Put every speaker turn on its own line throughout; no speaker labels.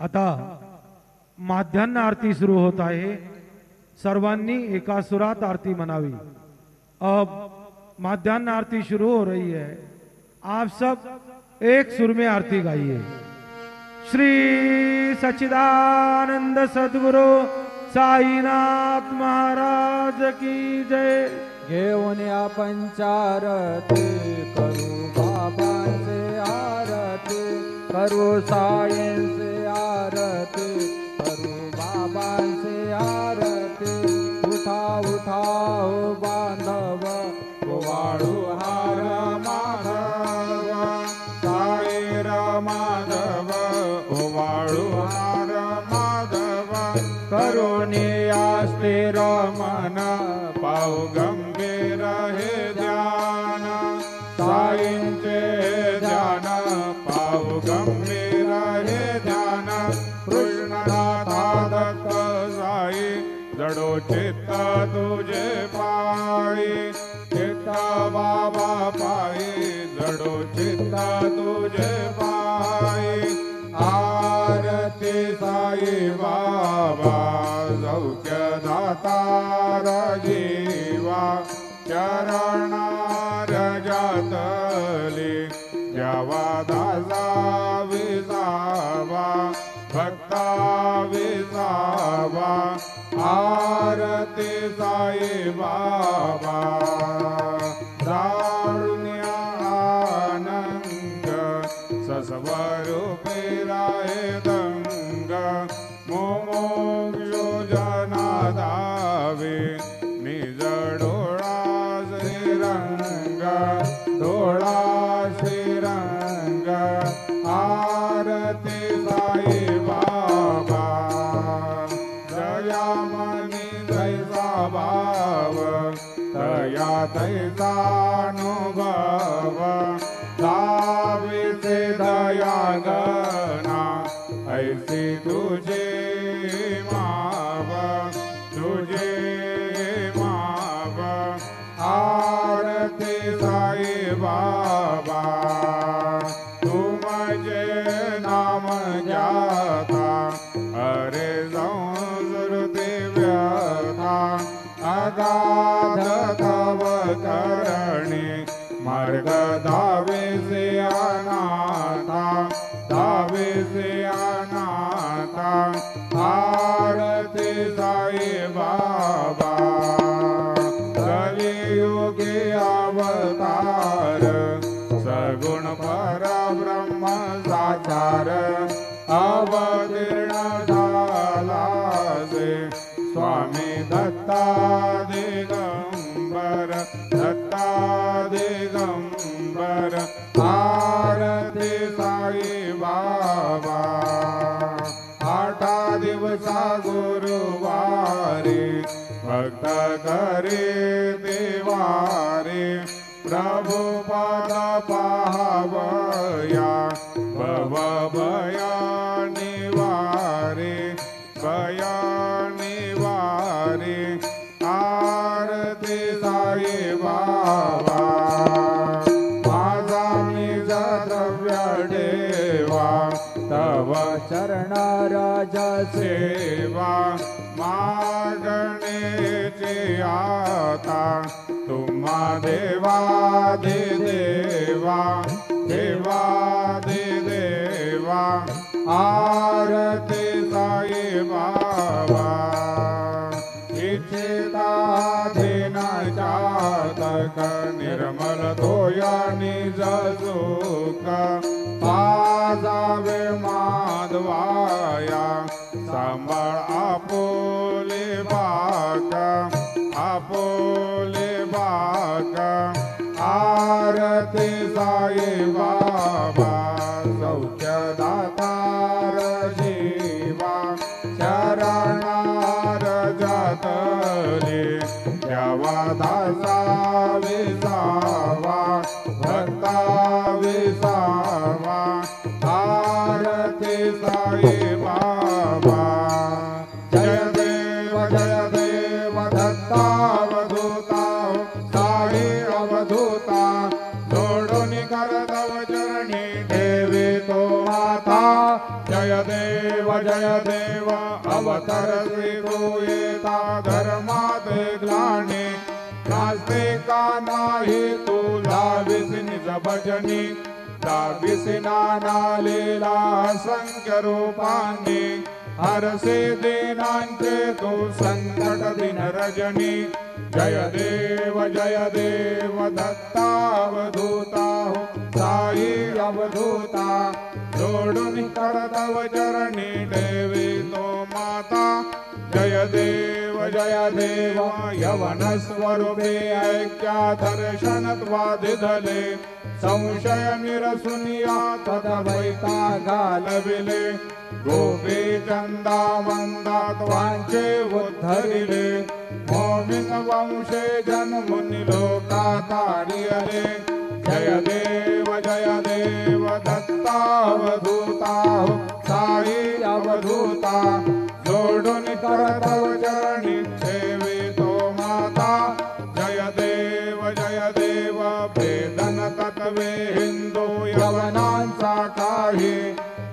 आता माध्यान्ह आरती सुरू होत आहे। सर्वांनी एका सुरात आरती मनावी। अब माध्यान्ह आरती शुरू हो रही है। आप सब एक सुर में आरती गाइए। श्री सच्चिदानंद सद्गुरु साईनाथ महाराज की जय।
घेऊन आपण आरती करू बाबांचे आरती करू साईंचे आरती करू बाबांचे आरती। उठा उठा हो बांधव गोवाळू हार माधव साई माधव गोवाळू हार माधव करुणी स्थिर मन पाहू गंभीर हे ध्यान साईंचे ध्यान पाहू गंभीर हे ध्यान। कृष्णनाथा दत्त साई जडो चित्त तुझे पायी चित्त बाबा पायी जडो चित्त तुझे पायी। आरती साई बाबा सौख्य दातार जीवा चरणा रजतली जवा दासा विसावा भक्ता विसावा। आरती साई बाबा दारुण्य आनंद सस्वरूपे राहे दंग मोमोक्षो जना दावे निज डोळा श्रीरंग डोळा श्रीरंग। आरती साई बाबा दयामणी जैसा भाव दया तैसा अनुभव दाविसे दया गणा ऐसी तुझे माव तुझे माव। आरती साई बाबा तुमचे नाम जाता अरे संस्कृती व्यथा अगाध तव करणी मार्ग धावे से अनाथा धावे से अनाथा। आरती साई बाबा कलियुगी अवतार सगुण पर ब्रह्म साचार अवतीर्ण झाला से स्वामी दत्ता दिगंबर दत्ता दिगंबर। आरती साई बाबा आठा दिवसा गुरुवारी भक्त करे देवारे प्रभु पद पाहवया भव भया निवारे भया निवारे। आरती साई बाबा माझा निज द्रव्य देवा तव चरण राज सेवा मागणेची आता तुम्हा देवा दे देवा देवा दे देवा। आरती साई बाबा इच्छिता दिन चातक निर्मल तोया निज सुख पाजावे माधवाया सांभाळ आपोले बाक आपोले बाक। आरती साई बाबा सौख्य दातार जीवा चरणार जातले द्यावा दासा विसावा भक्ता विसावा। आरती साई बाबा जय देव दत्ता अवधूता साई अवधूता जोडून कर तव चरणी जय देव अवतरसी तू येता धर्मात ग्लानी नास्तिका नाही तुला विष्णीच भजनी दाविसी नाना लीला असंख्य रूपांनी हरसे दीनांचे तू संकट दिन रजनी जय देव दत्तावधूता हो साई अवधूता जोडून करतव चरणी देवी तो माता जय देव यवन स्वरूपे ऐक्या दर्शन त्वादिधले संशय निरसुनिया तदवैता घालविले गोपी चंदा मंदा त्वांचे उद्धरिले मोमिन वंशे जन्मुनि लोका ताडियले जय देव दत्तावधूता हो साई अवधूता जोडून करतव चरणी देवी तो माता जय देव भेदन तत्वे हिंदू यवनांचा काही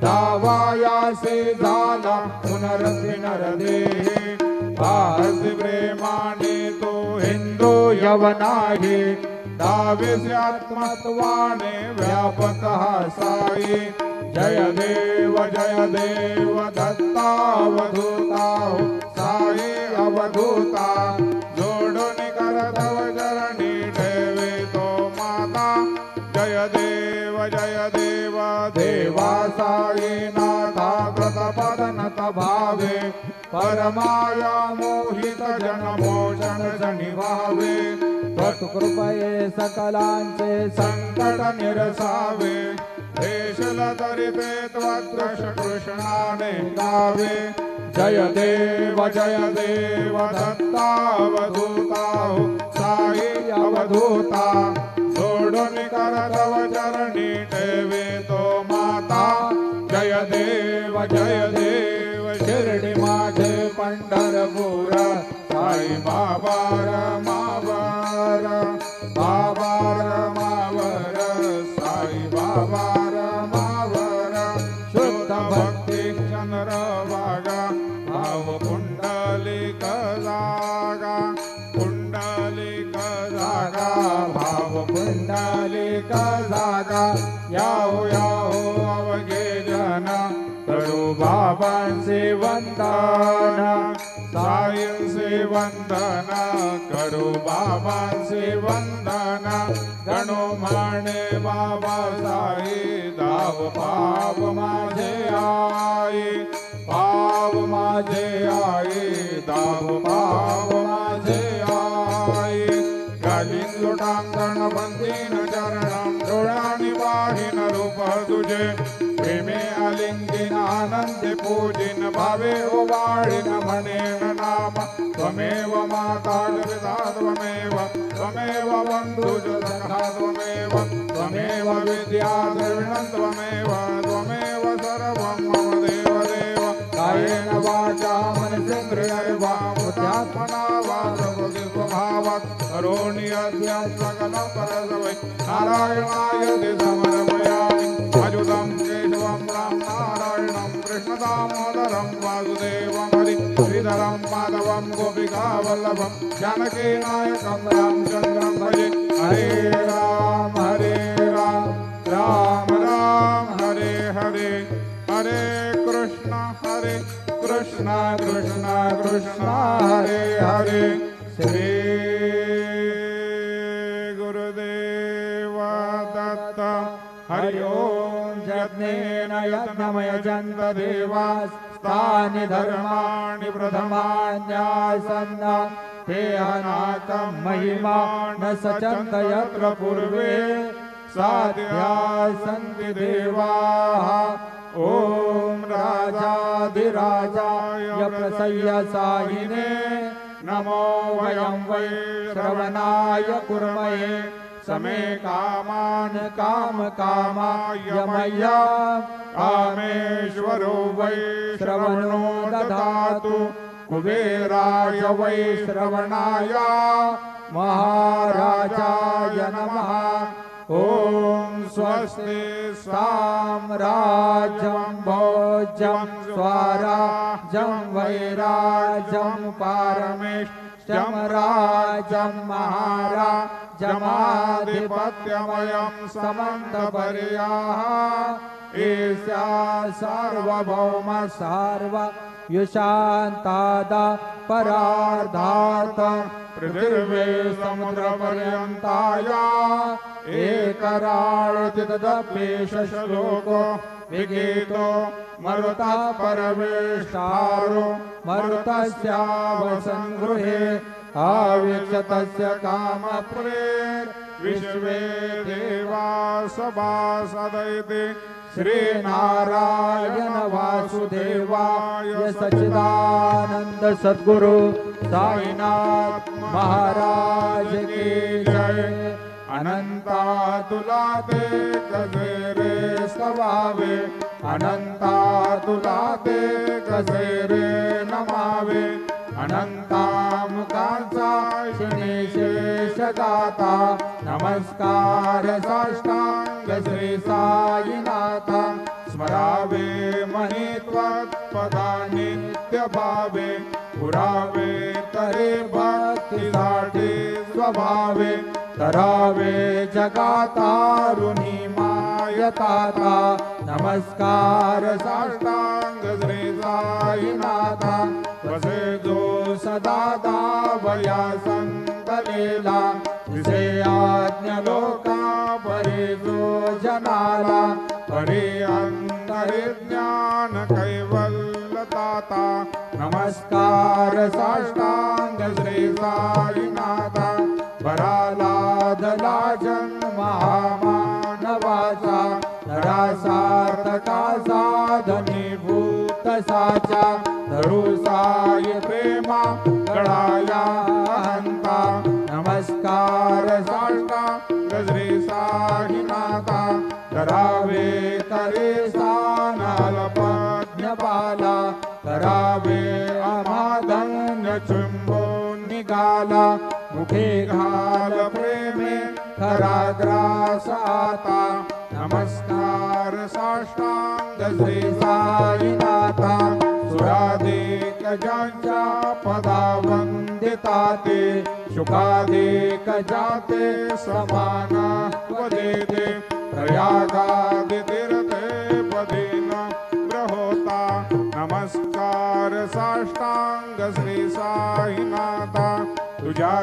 दावायासे झाला पुनर्विनरदेहे आज प्रेमाने तो हिंदू यवनाही दाविसे आत्मत्वाने व्यापक हा साई जय देव दत्तावधूता हो साई अवधूता जोडून करतव चरणी देवे तो माता जय देव देवा साई नाथा कृतपदनत भावे परमाया मोहित जनमोचन जनि भावे त्वत्कृपये सकलांचे संकट निरसावे देशल दरिते त्वद्रश कृष्णाने गावे जय देव दत्तावधूता हो साई अवधूता जोडून करतव चरणी देवे तो माता जय देव शिर्डी माझे पंढरपूर साई बाबार मावर साई बाबार मावर शुद्ध भक्ती चंद्र वागा भाव पुंडलिक जागा भाव पुंडलिक जागा याहो अवघे जन करू बाबांचे वंदन साईंचे वंदन करू बाबांचे वंदन गणो माने बाबा साई दाव पाप माझे आई दाव पाप माझे आई गालीन लोटांगण बंदीन चरणं डोळ्यानी वाहिन रूप तुझे प्रेमे आलिंगिन आनंदे पूजिन भावे ओवाळिन म्हणेन नाम त्वमेव माता पिता त्वमेव बंधुज सखा त्वमेव विद्या द्रविणं त्वमेव सर्वं मम देव कायेन वाचा मनसेन्द्रियैर्वा बुद्ध्यात्मना वा प्रकृति स्वभावात् करोमि अद्यं सकलं परस्मै नारायणाय ते समर्पयामि अच्युतं केशवं राम नारायणं कृष्णदामोदरं वासुदेवं हरि श्रीधरं माधवं गोपिकावल्लभं जानकीनायकं रामचन्द्रं भजे हरे राम राम राम हरे हरे हरे कृष्ण कृष्ण कृष्ण हरे हरे श्री गुरुदेव दत्त हरि ओम यज्ञेन यज्ञमय जन्त देवास्तानि धर्माणि प्रथमान्यासन्न ते अनाथं महिमा न सचन्त यत्र पूर्वे साध्या सन्ति देवाः ओम राजाधिराजाय प्रसय्यसायिने नमो वयं वै श्रवणाय कुर्महे समे कामान् कामकामाय मय्या कामेश्वरो वै श्रवणो ददातु कुबेराय वै श्रवणाय महाराजाय नमः ओम स्वस्ति साम्राज्यं भोज्यं स्वराज्यं वैराज्यं पारमेष्ठ्यं राज्यं महाराजमाधिपत्यमयं समन्तपर्याः ईशा सार्वभौम सार्व युशान्तादा परार्धार्थ पृथिवी समुद्रपर्यन्ताया एकराळतितदपेश श्लोको विगीतो मरुतः परमेष्ठारो मरुतस्यावसङ्गृहे आवीक्षतस्य कामप्रेर विश्वे देवा सभासदैते श्रीनारायण वासुदेवाय सच्चिदानंद सद्गुरु साईनाथ महाराज की जय। अनंता तुला ते कसे रे स्तवावे, अनंता तुला ते कसे रे नमावे, अनंता मुखांचा शनेशेष दाता नमस्कार साष्टांग श्री साईनाथा स्मरावे महित्वत्पदा नित्य भावे पुरावे तरे भक्तीसाठी स्वभावे करावे जगातारुणी मायताता नमस्कार साष्टांग श्री साईनाथा वसे जो सदा दावया संतलेला तिसे आज्ञा लोका परे जो जनाला परे अंतरे ज्ञान कैवल्यताता नमस्कार साष्टांग श्री साईनाथा वराला दला जन्म महामानवाचा नरासार्थका साधनीभूत साचा धरू साई प्रेमा गळाया हंता नमस्कार साष्टांग श्री साईनाथा करावे करे सानालपज्ञपाला करावे अमाधन्य चुंबून निघाला मुखे घाल प्रेमे खराग्रास आता नमस्कार साष्टांग श्री साईनाथा सुराधिक ज्यांच्या पदा वंदिता ते शुकाधिक जाते समाना वदेते प्रयागादि तीर्थे पदीन ग्रहोता नमस्कार साष्टांग श्री साईनाथा तुझ्या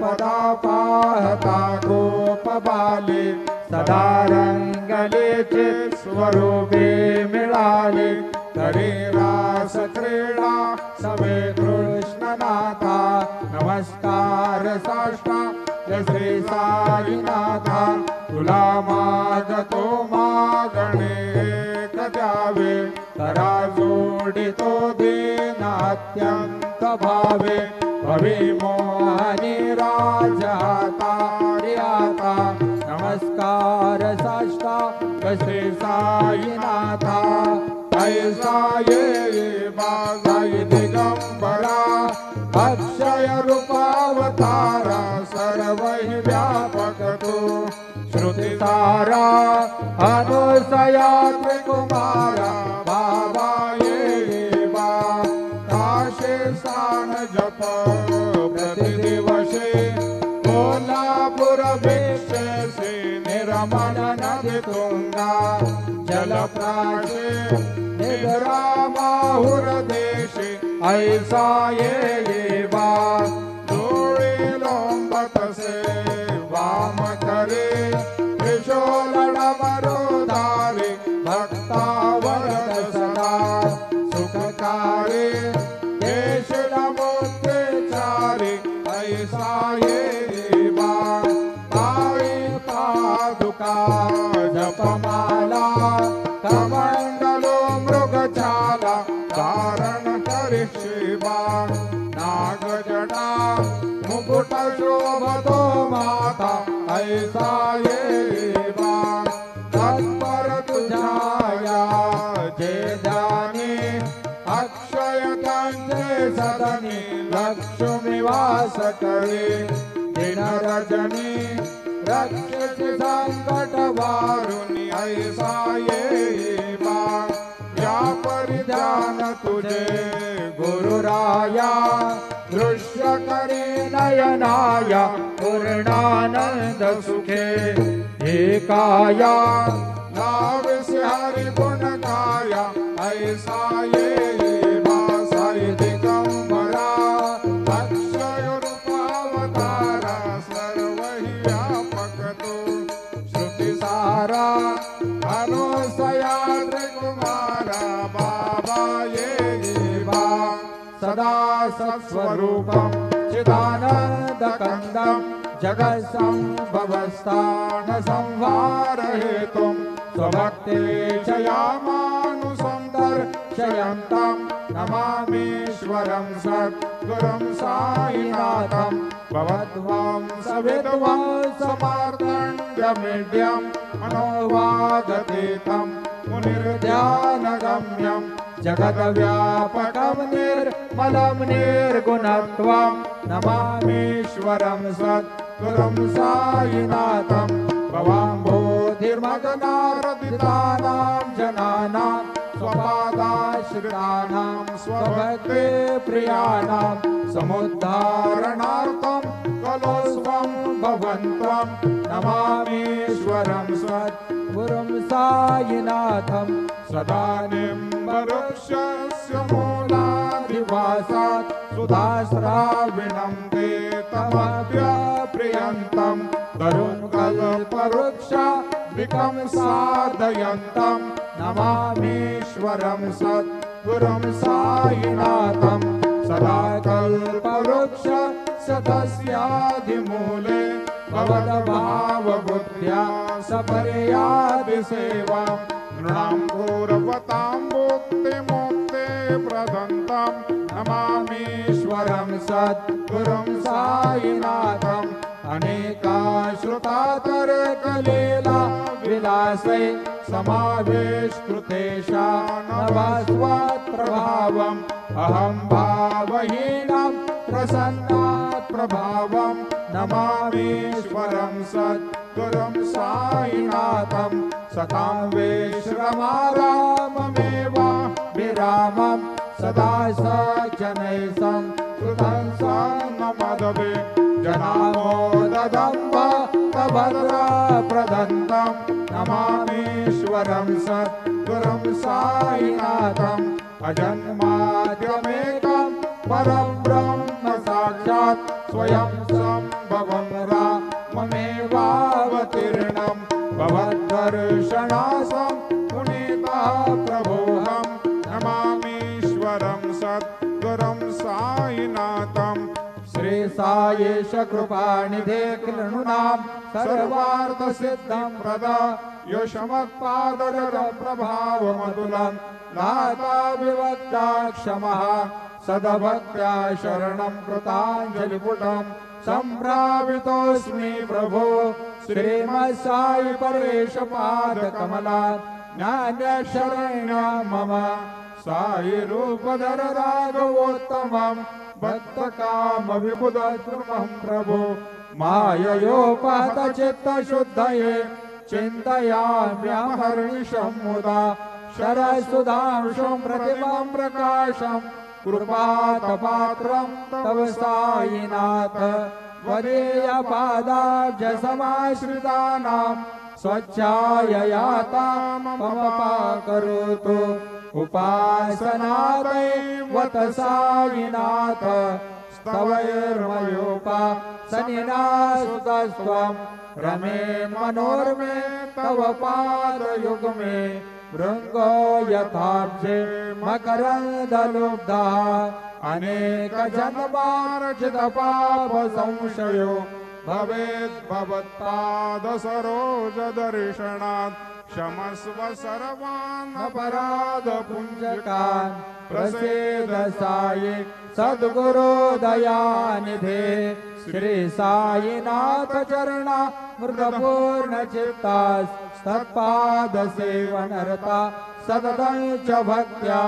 पदा पाहता गोप बाले सदा रंगलेचे स्वरूपे मिळाले करे रास क्रीडा सवे कृष्णनाथा नमस्कार साष्टांग श्री साईनाथा तुला मागतो मागणे एक द्यावे करा जोडितो दीन अत्यंत भावे अभिमोहनी राजता नमस्कार साष्टांग श्री साईनाथा ऐसा ये बाजाई दिगंबरा अक्षय रूपावतारा सर्वहि व्यापक तू श्रुति सारा अनुसया त्रिकुमारा बाबा ये बा काशे सान जप प्रतिदिवसे कोल्हापुर भिक्षसे निरमन नदी तुंगा जलप्राशे निद्रामाहुर देशे ऐसा ये बा डोळे लोंबतसे वाम करे त्रिशूलडमरुधारे भक्तावरद सदा सुखकारे देशलमुत्रेचारे ऐसा ये बा पावी पादुका जपमाला कमंडलो मृगचाला धारण करिष्येबा नागजटा मुकुट शोभतो माता ऐसा ये बा तत्पर तुझाया जे जाने अक्षय कंजे सदनी लक्ष्मी वास करे दिन रजनी रक्षस संकट कारुण्य ऐसा येवा या परिधान तुझे गुरुराया दृश्य करी नयनाया पूर्णानंद सुखे एकाया लाविसे हरि गुण गाया ऐसा येवा साई दिगंबरा अक्षय रूपावतारा सर्व ही व्यापक तू श्रुति सारा अनुसया त्रिकुमारा बाबा येवा सदा सत्स्वरूपं चिदानन्दकन्दं जगत्सम्भवस्थान संहारहेतुं स्वभक्ते चयामानुसन्दर्शयन्तं नमामीश्वरं सद्गुरुं साईनाथं भवद्वां सविद्वांसमार्तण्डमीड्यं मनोवागतीतं मुनिर्ध्यानगम्यं जगद्व्यापकं निर्मलं निर्गुणत्वं नमामीश्वरं सद्गुरुं साईनाथं भवाम्बोधिर्मगनारदितानां जनानां स्वपादाश्रितानां स्वभक्ते प्रियाणां समुद्धारणार्थं कलोस्वं भवन्तं नमामीश्वरं सद्गुरुं साईनाथं सदानिम्बवृक्षस्य मूलाधिवासात् सुधास्राविणं ते तमप्यप्रियन्तं तरुणकल्पवृक्षादिकं साधयन्तं नमामीश्वरं सद्गुरुं साईनाथं सदा कल्पवृक्षस्य तस्याधिमूले भवद्भावबुद्ध्या सपर्यादिसेवां नृणां पूर्वतां मुक्तिमुक्ते प्रदन्तं नमामीश्वरं सद्गुरुं साईनाथम् अनेकाश्रुतातर्कलीला विलासै समावेशकृतेषा नवास्वात् प्रभावम् अहं भावहीनं प्रसन्नात् प्रभावं नमामीश्वरं सद्गुरुं साईनाथं सतां विश्रमाराममेव विरामं सदा सज्जनैः संस्कृतं सन्नमदवे जनामोददम्ब तभद्रप्रदन्तं नमामीश्वरं सद्गुरुं साईनाथम् अजन्माद्यमेकं परं ब्रह्म साक्षात् स्वयं सम्भवं राममेवावतीर्णं भवद्दर्शनासं पुनीतः प्रभोऽहं नमामीश्वरं सद्गुरुं साईनाथम् श्री सायेश कृपानिधे कृणुनां सर्वार्थसिद्धं प्रदा योषमत्पादरं प्रभावमतुलं नाथा विवद्दाक्षमः सदभक्त्या शरणं कृताञ्जलिपुटं सम्प्रावितोऽस्मि प्रभो श्रीमत्साई परेशपादकमलात् ज्ञानशरण्यं मम साई रूपधर राघवोत्तमं भक्तकामविबुधद्रुमं प्रभो माययोपहतचित्तशुद्धये चिन्तयाम्यहर्निशं मुदा शरसुधांशुं प्रतिमां प्रकाशं कृपातपात्रं तव साईनाथ वदेयपादाब्जसमाश्रितानां स्वच्छाययातां मम पाकरोतु उपासनादैवत साईनाथ स्तवैर्मयोपासनिनासुतस्त्वं रमे मनोर्मे तव पादयुग्मे भृङ्गो यथाब्जे मकरन्दलुब्धः अनेकजन्मार्जितपापसंशयो भवेद्भवत्पादसरोजदर्शनात् क्षमस्व सर्वान् अपराधपुञ्जकान् प्रसीद साई सद्गुरो दयानिधे श्री साईनाथ चरणा मृतपूर्णचित्तास् तत्पादसेवनरता सततं च भक्त्या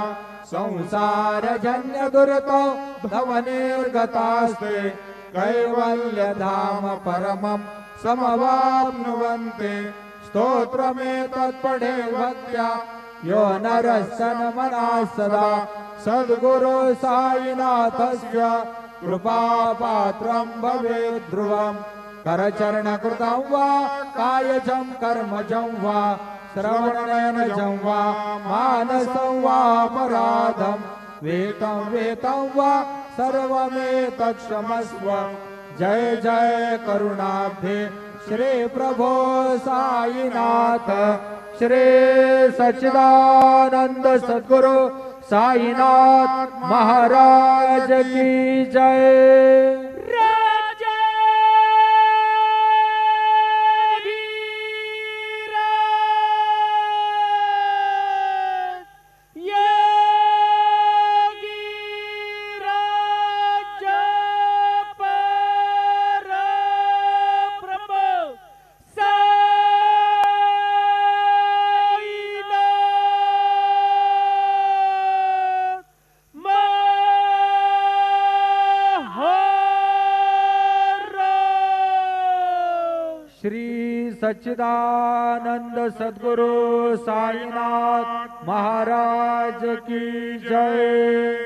संसारजन्यदुरितो भवनिर्गतास्ते कैवल्यधाम परमं समवाप्नुवन्ते स्तोत्रमेतत् पठेत् भक्त्या यो नरस्तन्मना सदा सद्गुरु साईनाथस्य कृपापात्रं भवेत् ध्रुवम् करचरणकृतं वा कायजं कर्मजं वा श्रवणनयनजं वा मानसं वा अपराधं वेतं वा सर्वमेतत् क्षमस्व जय जय करुणाब्धे श्री प्रभो साईनाथ श्री सच्चिदानंद सद्गुरु साईनाथ महाराज की जय। श्री सच्चिदानंद सद्गुरु साईनाथ महाराज की जय।